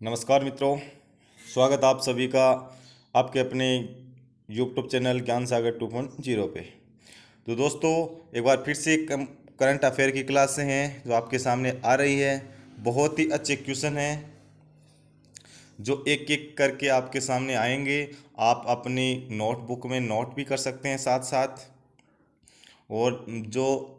नमस्कार मित्रों, स्वागत आप सभी का आपके अपने यूट्यूब चैनल ज्ञान सागर 2.0 पे। तो दोस्तों, एक बार फिर से करंट अफेयर की क्लास हैं जो आपके सामने आ रही है। बहुत ही अच्छे क्वेश्चन हैं जो एक एक करके आपके सामने आएंगे। आप अपनी नोटबुक में नोट भी कर सकते हैं साथ साथ। और जो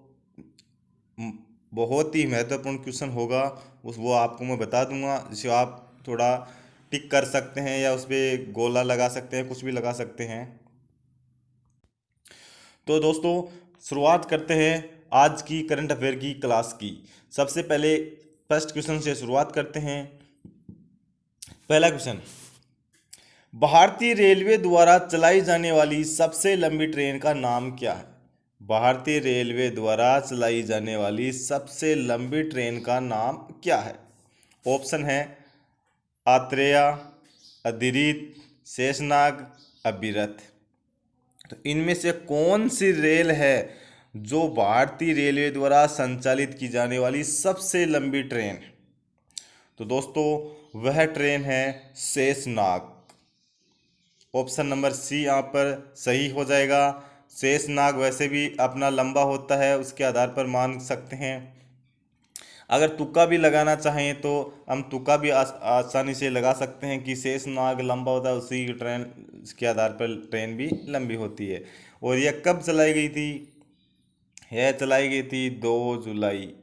म, बहुत ही महत्वपूर्ण क्वेश्चन होगा उस वो आपको मैं बता दूंगा, जिसे आप थोड़ा टिक कर सकते हैं या उस पर गोला लगा सकते हैं, कुछ भी लगा सकते हैं। तो दोस्तों, शुरुआत करते हैं आज की करंट अफेयर की क्लास की। सबसे पहले फर्स्ट क्वेश्चन से शुरुआत करते हैं। पहला क्वेश्चन, भारतीय रेलवे द्वारा चलाई जाने वाली सबसे लंबी ट्रेन का नाम क्या है? भारतीय रेलवे द्वारा चलाई जाने वाली सबसे लंबी ट्रेन का नाम क्या है? ऑप्शन है आत्रेया, अदिरित, शेषनाग, अभिरथ। तो इनमें से कौन सी रेल है जो भारतीय रेलवे द्वारा संचालित की जाने वाली सबसे लंबी ट्रेन? तो दोस्तों, वह ट्रेन है शेषनाग। ऑप्शन नंबर सी यहाँ पर सही हो जाएगा। शेषनाग वैसे भी अपना लंबा होता है, उसके आधार पर मान सकते हैं। अगर तुक्का भी लगाना चाहें तो हम तुक्का भी आसानी से लगा सकते हैं कि शेषनाग लंबा होता है, उसी की ट्रेन के आधार पर ट्रेन भी लंबी होती है। और यह कब चलाई गई थी? यह चलाई गई थी 2 जुलाई।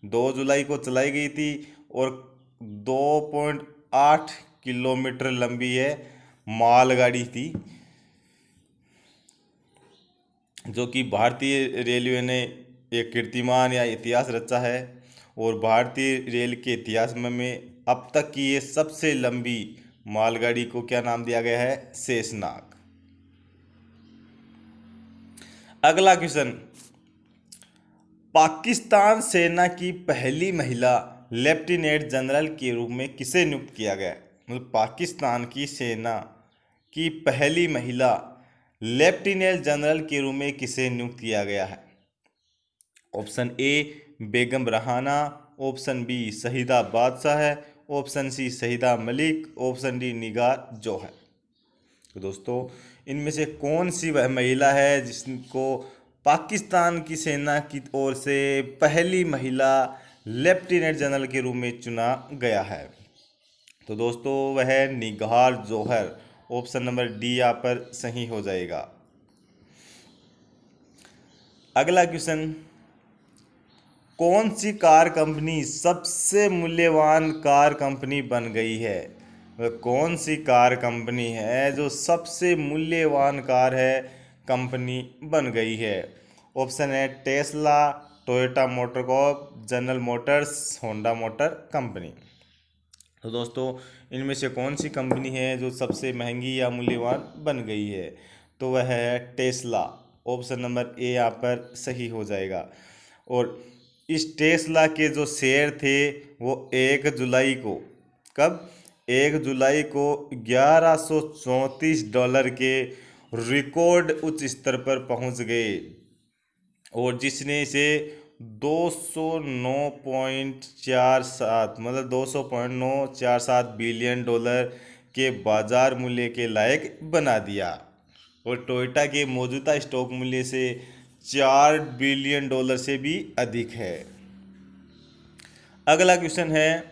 2 जुलाई को चलाई गई थी और 2.8 किलोमीटर लंबी है मालगाड़ी थी, जो कि भारतीय रेलवे ने एक कीर्तिमान या इतिहास रचा है। और भारतीय रेल के इतिहास में अब तक की ये सबसे लंबी मालगाड़ी को क्या नाम दिया गया है? शेषनाग। अगला क्वेश्चन, पाकिस्तान सेना की पहली महिला लेफ्टिनेंट जनरल के रूप में किसे नियुक्त किया गया? मतलब पाकिस्तान की सेना की पहली महिला लेफ्टिनेंट जनरल के रूप में किसे नियुक्त किया गया है? Option A Begum Rahana, option B Shahida Badshah है, option C Shahida Malik, option D Nigar Jauhar. तो दोस्तों, इनमें से कौन सी वह महिला है जिसको पाकिस्तान की सेना की ओर से पहली महिला लेफ्टिनेंट जनरल के रूप में चुना गया है? तो दोस्तों, वह निगार जौहर। ऑप्शन नंबर डी यहाँ पर सही हो जाएगा। अगला क्वेश्चन, कौन सी कार कंपनी सबसे मूल्यवान कार कंपनी बन गई है? वह कौन सी कार कंपनी है जो सबसे मूल्यवान कार है कंपनी बन गई है? ऑप्शन है Tesla, Toyota motor Corp, general Motors, Honda motor company. तो दोस्तों, इनमें से कौन सी कंपनी है जो सबसे महंगी या मूल्यवान बन गई है? तो वह है टेस्ला। ऑप्शन नंबर ए यहाँ पर सही हो जाएगा। और इस टेस्ला के जो शेयर थे वो 1 जुलाई को, कब? 1 जुलाई को $1134 के रिकॉर्ड उच्च स्तर पर पहुंच गए, और जिसने इसे 209.47 मतलब 200.947 बिलियन डॉलर के बाजार मूल्य के लायक बना दिया। और टोयोटा के मौजूदा स्टॉक मूल्य से $4 बिलियन से भी अधिक है। अगला क्वेश्चन है,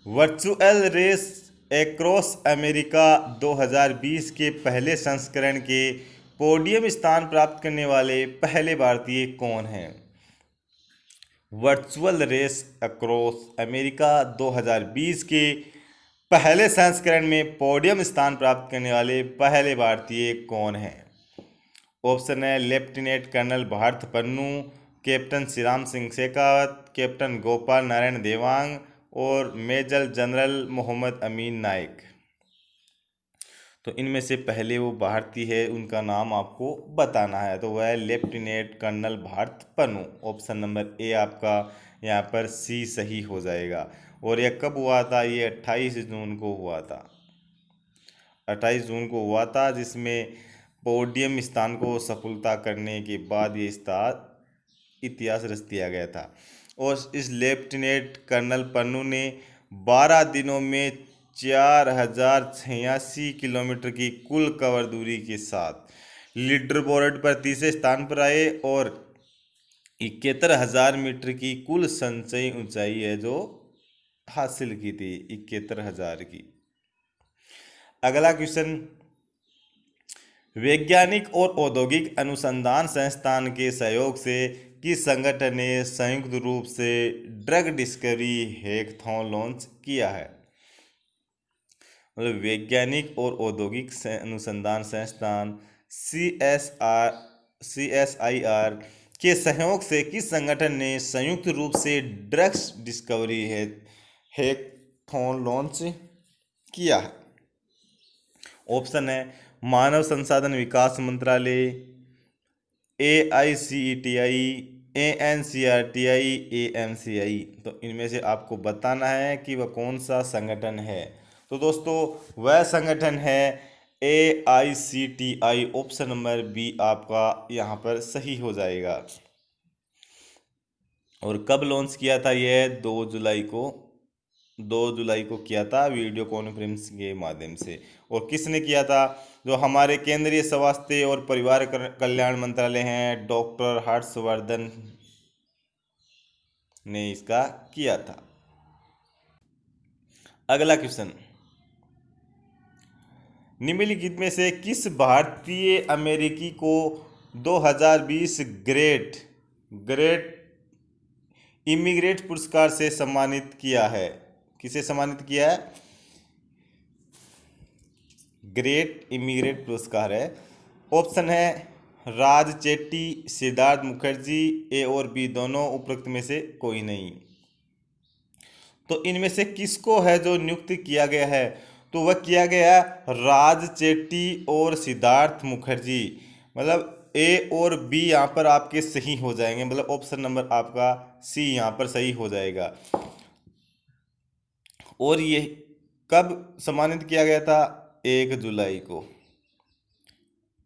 वर्चुअल रेस एक्रॉस अमेरिका 2020 के पहले संस्करण के पोडियम स्थान प्राप्त करने वाले पहले भारतीय कौन हैं? वर्चुअल रेस अक्रॉस अमेरिका 2020 के पहले संस्करण में पोडियम स्थान प्राप्त करने वाले पहले भारतीय कौन हैं? ऑप्शन है lieutenant colonel Bharat Pannu, captain Shriram Singh Shekhawat, captain Gopal Narayan Dewang और मेजर जनरल मोहम्मद अमीन नाइक। तो इनमें से पहले वो भारतीय है, उनका नाम आपको बताना है। तो वह है lieutenant colonel Bharat Pannu. Option number A आपका यहाँ पर सी सही हो जाएगा। और यह कब हुआ था? ये 28 जून को हुआ था। 28 जून को हुआ था, जिसमें पोडियम स्थान को सफलता करने के बाद ये स्थान इतिहास रच दिया गया था। और इस लेफ्टिनेंट कर्नल पन्नू ने 12 दिनों में 4086 किलोमीटर की कुल कवर दूरी के साथ लीडर बोर्ड पर तीसरे स्थान पर आए और 71,000 मीटर की कुल संचयी ऊंचाई है जो हासिल की थी, 71,000 की। अगला क्वेश्चन, वैज्ञानिक और औद्योगिक अनुसंधान संस्थान के सहयोग से किस संगठन ने संयुक्त रूप से ड्रग डिस्कवरी हैकाथॉन लॉन्च किया है? मतलब वैज्ञानिक और औद्योगिक अनुसंधान संस्थान CSIR के सहयोग से किस संगठन ने संयुक्त रूप से ड्रग्स डिस्कवरी हैकाथॉन लॉन्च किया है? ऑप्शन है मानव संसाधन विकास मंत्रालय, AICTI, ANCRTI, AMCI। तो इनमें से आपको बताना है कि वह कौन सा संगठन है। तो दोस्तों वह संगठन है AICTI। ऑप्शन नंबर बी आपका यहाँ पर सही हो जाएगा। और कब लॉन्च किया था यह? 2 जुलाई को किया था वीडियो कॉन्फ्रेंस के माध्यम से। और किसने किया था? जो हमारे केंद्रीय स्वास्थ्य और परिवार कल्याण मंत्रालय हैं, डॉक्टर हर्षवर्धन ने इसका किया था। अगला क्वेश्चन, निम्नलिखित में से किस भारतीय अमेरिकी को 2020 ग्रेट इमिग्रेट पुरस्कार से सम्मानित किया है? किसे सम्मानित किया है? ग्रेट इमिग्रेट पुरस्कार है। ऑप्शन है राज चेट्टी, सिद्धार्थ मुखर्जी, ए और बी दोनों, उपरोक्त में से कोई नहीं। तो इनमें से किसको है जो नियुक्त किया गया है? तो वह किया गया राज चेट्टी और सिद्धार्थ मुखर्जी। मतलब ए और बी यहाँ पर आपके सही हो जाएंगे, मतलब ऑप्शन नंबर आपका सी यहाँ पर सही हो जाएगा। और ये कब सम्मानित किया गया था? 1 जुलाई को।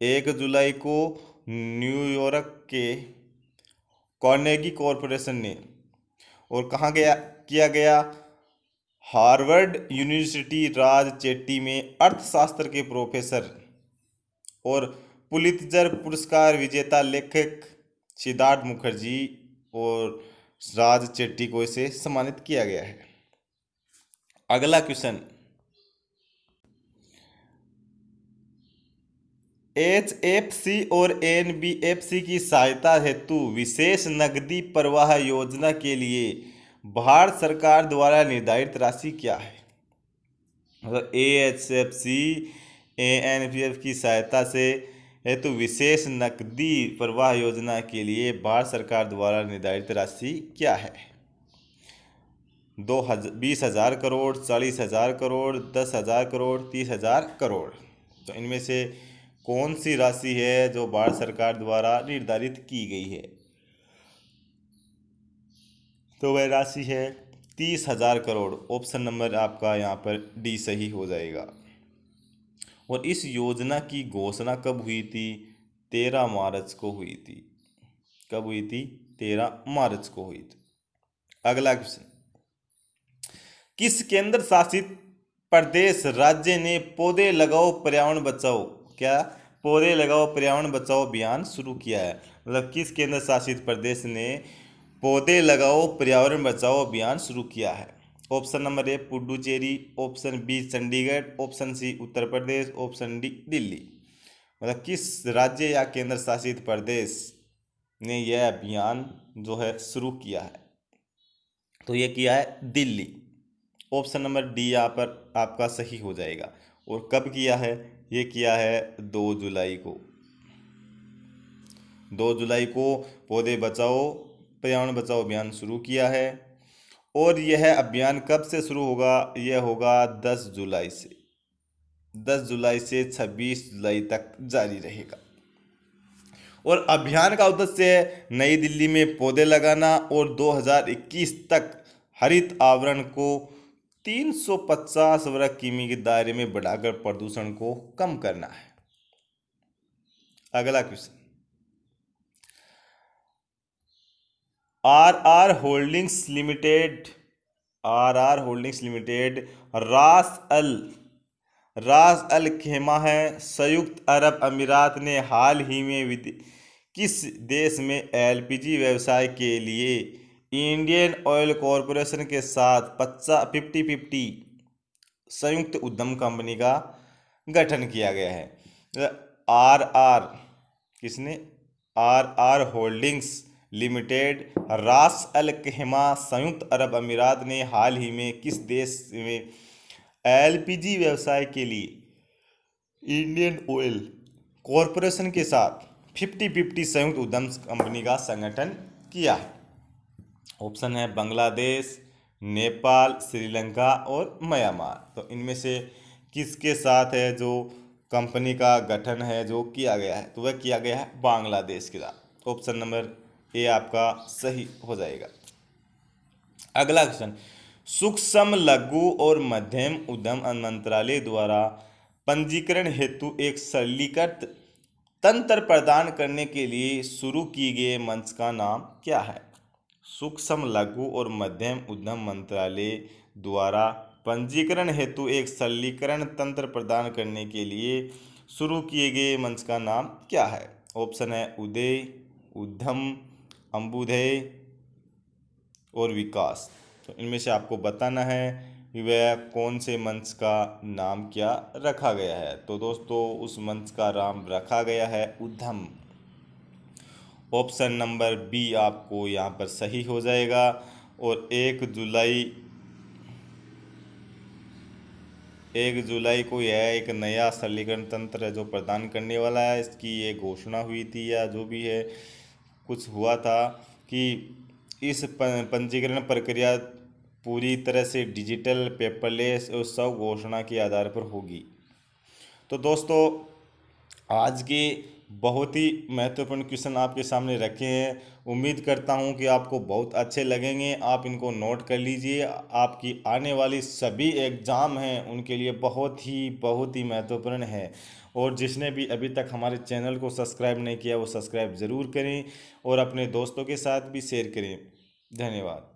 1 जुलाई को न्यूयॉर्क के कार्नेगी कॉरपोरेशन ने, और कहाँ गया किया गया? हार्वर्ड यूनिवर्सिटी राज चेट्टी में अर्थशास्त्र के प्रोफेसर और पुलित्जर पुरस्कार विजेता लेखक सिद्धार्थ मुखर्जी और राज चेट्टी को इसे सम्मानित किया गया है। अगला क्वेश्चन, HFC और NBFC की सहायता हेतु विशेष नकदी प्रवाह योजना के लिए भारत सरकार द्वारा निर्धारित राशि क्या है? मतलब HFC NBFC की सहायता से हेतु विशेष नकदी प्रवाह योजना के लिए भारत सरकार द्वारा निर्धारित राशि क्या है? 20,000 करोड़, 40,000 करोड़, 10,000 करोड़, 30,000 करोड़। तो इनमें से कौन सी राशि है जो भारत सरकार द्वारा निर्धारित की गई है? तो वह राशि है 30,000 करोड़। ऑप्शन नंबर आपका यहाँ पर डी सही हो जाएगा। और इस योजना की घोषणा कब हुई थी? 13 मार्च को हुई थी। कब हुई थी? 13 मार्च को हुई थी। अगला क्वेश्चन, किस केंद्र शासित प्रदेश राज्य ने पौधे लगाओ पर्यावरण बचाओ, क्या पौधे लगाओ पर्यावरण बचाओ अभियान शुरू किया है? मतलब किस केंद्र शासित प्रदेश ने पौधे लगाओ पर्यावरण बचाओ अभियान शुरू किया है? Option number A Puducherry, option B Chandigarh, option C Uttar Pradesh, option D Delhi. मतलब किस राज्य या केंद्र शासित प्रदेश ने यह अभियान जो है शुरू किया है? तो ये किया है दिल्ली। ऑप्शन नंबर डी यहाँ पर आपका सही हो जाएगा। और कब किया है? ये किया है 2 जुलाई को। 2 जुलाई को पौधे बचाओ पर्यावरण बचाओ अभियान शुरू किया है। और यह अभियान कब से शुरू होगा? यह होगा 10 जुलाई से। 10 जुलाई से 26 जुलाई तक जारी रहेगा। और अभियान का उद्देश्य है नई दिल्ली में पौधे लगाना और 2021 तक हरित आवरण को 350 वर्ग किमी के दायरे में बढ़ाकर प्रदूषण को कम करना है। अगला question, R R holdings limited, R R holdings limited Ras Al खेमा है संयुक्त अरब अमीरात ने हाल ही में किस देश में एलपीजी व्यवसाय के लिए इंडियन ऑयल कॉरपोरेशन के साथ 50-50 संयुक्त उद्यम कंपनी का गठन किया गया है। आर आर किसने, are R holdings limited Ras अल खैमा संयुक्त अरब अमीरात ने हाल ही में किस देश में एलपीजी व्यवसाय के लिए इंडियन ऑयल कॉरपोरेशन के साथ 50-50 संयुक्त उद्यम कंपनी का संगठन किया है? ऑप्शन है बांग्लादेश, नेपाल, श्रीलंका और म्यांमार। तो इनमें से किसके साथ है जो कंपनी का गठन है जो किया गया है? तो वह किया गया है बांग्लादेश के साथ। ऑप्शन नंबर ए आपका सही हो जाएगा। अगला क्वेश्चन, सूक्ष्म लघु और मध्यम उद्यम मंत्रालय द्वारा पंजीकरण हेतु एक सरलीकृत तंत्र प्रदान करने के लिए शुरू किए गए मंच का नाम क्या है? सूक्ष्म लघु और मध्यम उद्यम मंत्रालय द्वारा पंजीकरण हेतु एक सरलीकरण तंत्र प्रदान करने के लिए शुरू किए गए मंच का नाम क्या है? ऑप्शन है उदय, उद्यम, अंबुदय और विकास। तो इनमें से आपको बताना है कि वह कौन से मंच का नाम क्या रखा गया है। तो दोस्तों उस मंच का नाम रखा गया है उद्यम। ऑप्शन नंबर बी आपको यहाँ पर सही हो जाएगा। और 1 जुलाई को यह एक नया सरलीकरण तंत्र जो प्रदान करने वाला है, इसकी ये घोषणा हुई थी या जो भी है कुछ हुआ था कि इस पंजीकरण प्रक्रिया पूरी तरह से डिजिटल, पेपरलेस और सब घोषणा के आधार पर होगी। तो दोस्तों आज के बहुत ही महत्वपूर्ण क्वेश्चन आपके सामने रखे हैं। उम्मीद करता हूं कि आपको बहुत अच्छे लगेंगे। आप इनको नोट कर लीजिए। आपकी आने वाली सभी एग्ज़ाम हैं उनके लिए बहुत ही महत्वपूर्ण है। और जिसने भी अभी तक हमारे चैनल को सब्सक्राइब नहीं किया वो सब्सक्राइब ज़रूर करें और अपने दोस्तों के साथ भी शेयर करें। धन्यवाद।